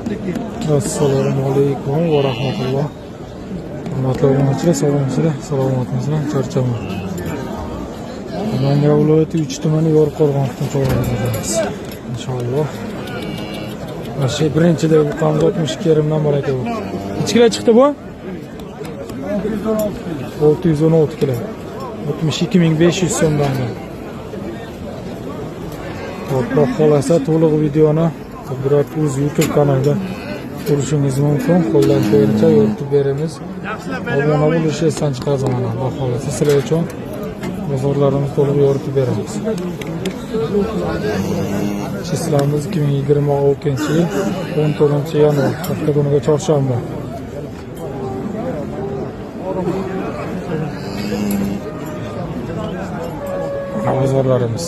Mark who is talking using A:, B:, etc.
A: Assalomu alaykum va rahmatulloh. Hurmatli obunachilar, salomatmisizlar, charchaman. Namangan viloyati 3 tumani Yorqo'rg'on tumanidamiz. Inshaalloh. Mana shu birinchida bu qamz 62 yerimdan bor ekan bu. Necha kilo chiqdi bu? 616 kilo. 62500 so'mdan. Xudo xolasa to'liq videoni Qudrat Uz YouTube kanalida ko'rishingiz mumkin. Qo'ldan kelgancha yoritib beramiz. Obuna bo'lish esdan chiqarsa mana Xudo xolasa sizlar uchun bozorlarimizni to'liq yoritib beramiz. Chislamiz 2026-yil 14-yanvar hafta kuniga chorshanba. Bozorlarimiz.